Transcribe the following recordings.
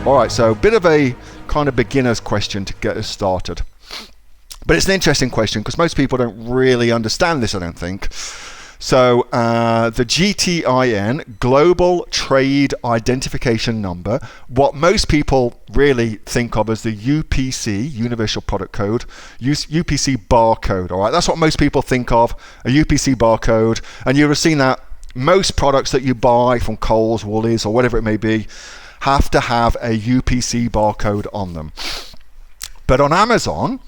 All right, so a bit of a kind of beginner's question to get us started. But it's an interesting question because most people don't really understand this, I don't think. So the GTIN, Global Trade Identification Number, what most people really think of as the UPC, Universal Product Code, UPC barcode, all right? That's what most people think of, a UPC barcode, and you'll have seen that most products that you buy from Coles, Woolies, or whatever it may be, have to have a UPC barcode on them. But on Amazon,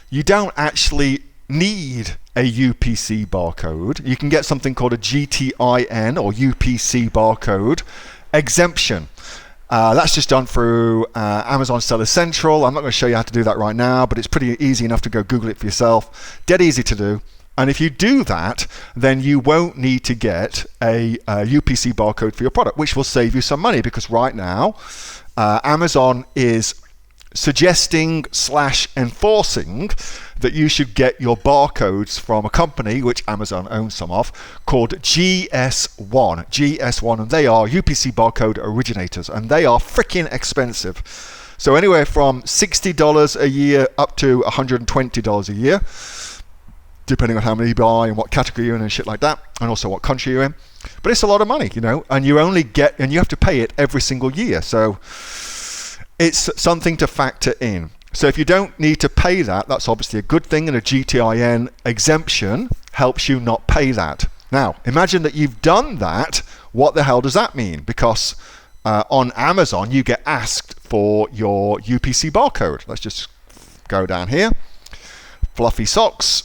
you don't actually need a UPC barcode. You can get something called a GTIN or UPC barcode exemption. That's just done through Amazon Seller Central. I'm not going to show you how to do that right now, but it's pretty easy enough to go Google it for yourself. Dead easy to do. And if you do that, then you won't need to get a UPC barcode for your product, which will save you some money because right now, Amazon is suggesting / enforcing that you should get your barcodes from a company, which Amazon owns some of, called GS1, and they are UPC barcode originators, and they are freaking expensive. So anywhere from $60 a year up to $120 a year, depending on how many you buy and what category you're in and shit like that, and also what country you're in. But it's a lot of money, you know, and you only get, and you have to pay it every single year. So it's something to factor in. So if you don't need to pay that, that's obviously a good thing, and a GTIN exemption helps you not pay that. Now, imagine that you've done that. What the hell does that mean? Because on Amazon, you get asked for your UPC barcode. Let's just go down here. Fluffy socks.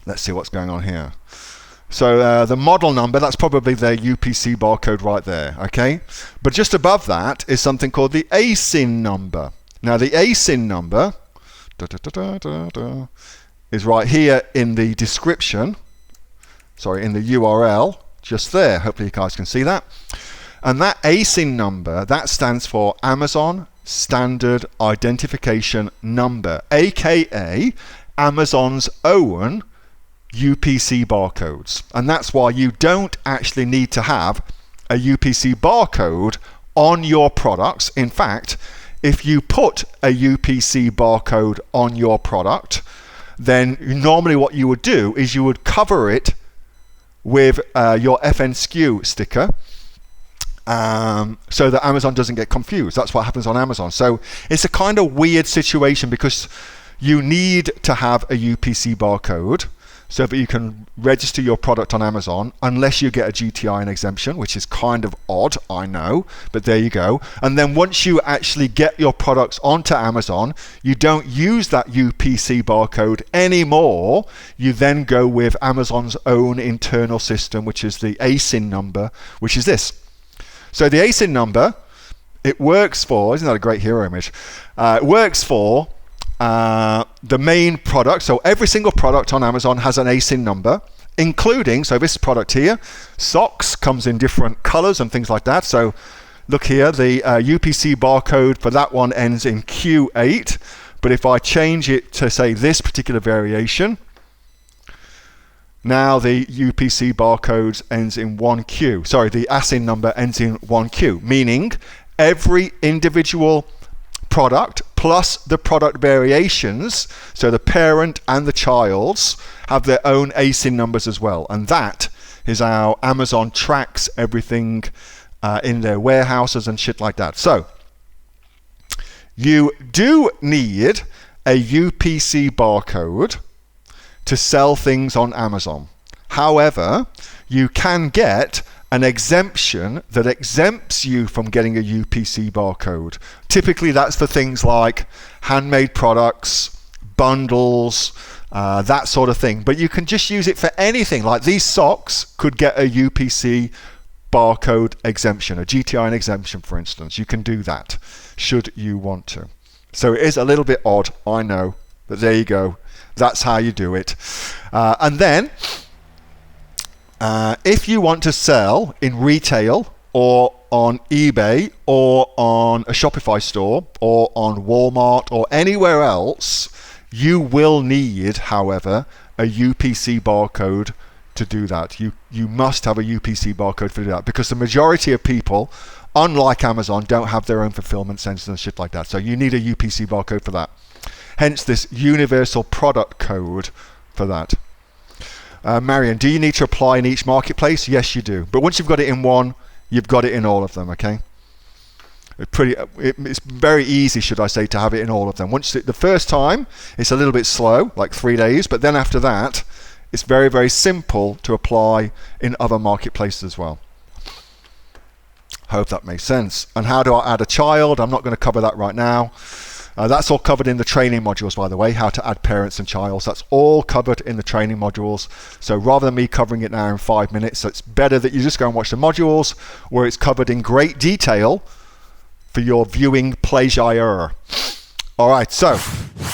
Let's see what's going on here. So the model number, that's probably their UPC barcode right there, okay? But just above that is something called the ASIN number. Now the ASIN number is right here in the description, in the URL, just there. Hopefully you guys can see that. And that ASIN number, that stands for Amazon Standard Identification Number, aka Amazon's own UPC barcodes. And that's why you don't actually need to have a UPC barcode on your products. In fact, if you put a UPC barcode on your product, then normally what you would do is you would cover it with your FNSKU sticker, so that Amazon doesn't get confused. That's what happens on Amazon. So it's a kind of weird situation because you need to have a UPC barcode so that you can register your product on Amazon, unless you get a GTIN exemption, which is kind of odd, I know, but there you go. And then once you actually get your products onto Amazon, you don't use that UPC barcode anymore. You then go with Amazon's own internal system, which is the ASIN number, which is this. So the ASIN number, it works for, isn't that a great hero image? It works for the main product. So every single product on Amazon has an ASIN number, including, so this product here, socks, comes in different colors and things like that. So look here, the UPC barcode for that one ends in Q8. But if I change it to say this particular variation, now the UPC barcode ends in 1Q. Sorry, the ASIN number ends in 1Q, meaning every individual product plus the product variations, so the parent and the child's, have their own ASIN numbers as well. And that is how Amazon tracks everything in their warehouses and shit like that. So you do need a UPC barcode to sell things on Amazon. However, you can get an exemption that exempts you from getting a UPC barcode. Typically that's for things like handmade products, bundles, that sort of thing. But you can just use it for anything. Like these socks could get a UPC barcode exemption, a GTIN exemption, for instance. You can do that should you want to. So it is a little bit odd, I know, but there you go. That's how you do it. And then if you want to sell in retail or on eBay or on a Shopify store or on Walmart or anywhere else, you will need, however, a UPC barcode to do that. You must have a UPC barcode to do that, because the majority of people unlike Amazon, don't have their own fulfillment centers and shit like that. So you need a UPC barcode for that. Hence this universal product code for that. Marion, do you need to apply in each marketplace? Yes, you do. But once you've got it in one, you've got it in all of them, okay? It's very easy, should I say, to have it in all of them. Once the first time, it's a little bit slow, like 3 days, but then after that, it's very, very simple to apply in other marketplaces as well. Hope that makes sense. And how do I add a child? I'm not going to cover that right now. That's all covered in the training modules, by the way, how to add parents and childs. That's all covered in the training modules. So rather than me covering it now in 5 minutes, it's better that you just go and watch the modules where it's covered in great detail for your viewing pleasure. All right, so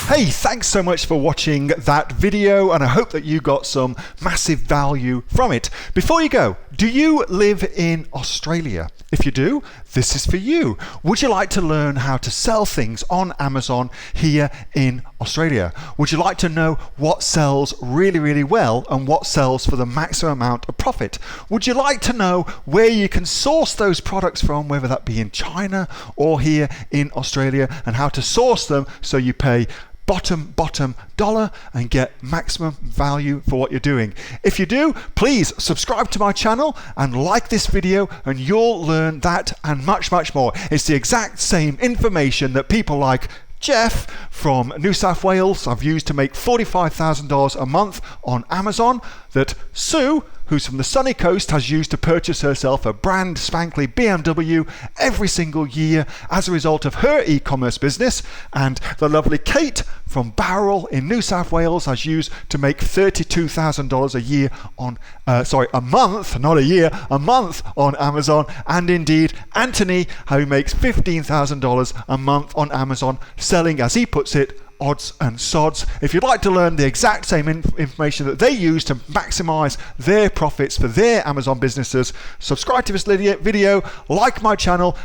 hey, thanks so much for watching that video, and I hope that you got some massive value from it. Before you go, do you live in Australia? If you do, this is for you. Would you like to learn how to sell things on Amazon here in Australia? Would you like to know what sells really, really well and what sells for the maximum amount of profit? Would you like to know where you can source those products from, whether that be in China or here in Australia, and how to source them so you pay bottom dollar and get maximum value for what you're doing? If you do, please subscribe to my channel and like this video, and you'll learn that and much more. It's the exact same information that people like Jeff from New South Wales I've used to make $45,000 a month on Amazon, that Sue, who's from the sunny coast, has used to purchase herself a brand spankly BMW every single year as a result of her e-commerce business, and the lovely Kate from Bowral in New South Wales has used to make $32,000 a year on, a month, not a year, a month on Amazon, and indeed Anthony, who makes $15,000 a month on Amazon, selling, as he puts it, odds and sods. If you'd like to learn the exact same information that they use to maximize their profits for their Amazon businesses, subscribe to this video, like my channel,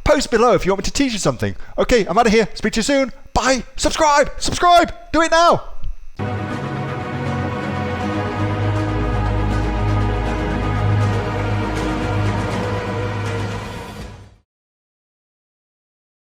post below if you want me to teach you something. Okay, I'm out of here. Speak to you soon. Bye. Subscribe. Do it now.